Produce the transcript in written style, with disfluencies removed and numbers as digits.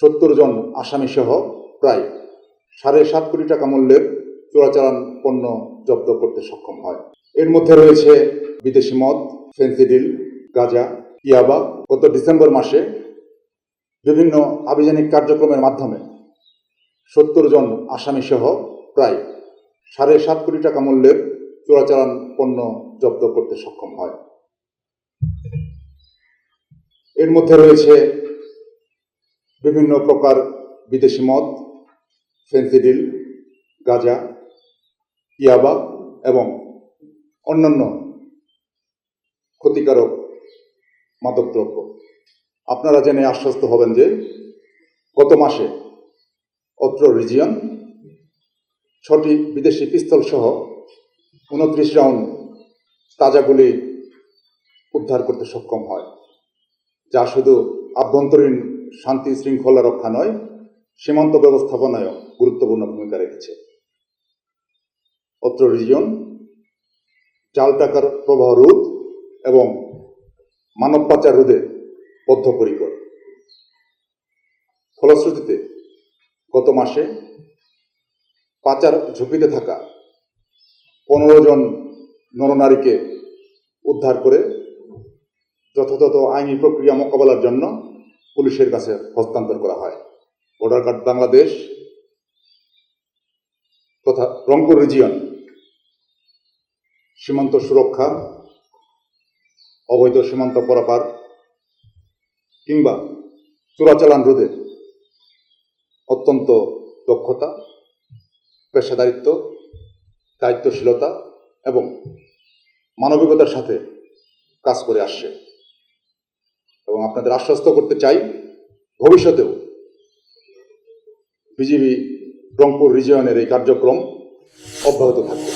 70 জন আসামি সহ প্রায় 7.5 কোটি টাকা মূল্যের চোরাচালান পণ্য জব্দ করতে সক্ষম হয়। এর মধ্যে রয়েছে বিদেশি মদ, ফেন্সিডিল, গাঁজা, ইয়াবা। গত ডিসেম্বর মাসে বিভিন্ন আভিযানিক কার্যক্রমের মাধ্যমে 70 জন আসামি সহ প্রায় 7.5 কোটি টাকা মূল্যের চোরাচালান পণ্য জব্দ করতে সক্ষম হয়। এর মধ্যে রয়েছে বিভিন্ন প্রকার বিদেশি মদ, ফেন্সিডিল, গাঁজা, ইয়াবা এবং অন্যান্য ক্ষতিকারক মাদকদ্রব্য। আপনারা জেনে আশ্বস্ত হবেন যে গত মাসে অত্র রিজিয়ন 6টি বিদেশি পিস্তল সহ 29 রাউন্ড তাজা গুলি উদ্ধার করতে সক্ষম হয়, যা শুধু আভ্যন্তরীণ শান্তি শৃঙ্খলা রক্ষা নয়, সীমান্ত ব্যবস্থাপনায়ও গুরুত্বপূর্ণ ভূমিকা রেখেছে। অত্র রিজিয়ন জাল টাকার প্রবাহ রোধ এবং মানব পাচার রোধে বদ্ধপরিকর। ফলশ্রুতিতে গত মাসে পাচার ঝুঁকিতে থাকা 15 জন নরনারীকে উদ্ধার করে যথাযথ আইনি প্রক্রিয়া মোকাবেলার জন্য পুলিশের কাছে হস্তান্তর করা হয়। বর্ডার গার্ড বাংলাদেশ তথা রংপুর রিজিয়ন সীমান্ত সুরক্ষা, অবৈধ সীমান্ত পারাপার কিংবা চোরাচালান রোধে অত্যন্ত দক্ষতা, পেশাদারিত্ব, দায়িত্বশীলতা এবং মানবিকতার সাথে কাজ করে আসছে এবং আপনাদের আশ্বস্ত করতে চাই, ভবিষ্যতেও বিজিবি রংপুর রিজিয়নের এই কার্যক্রম অব্যাহত থাকবে।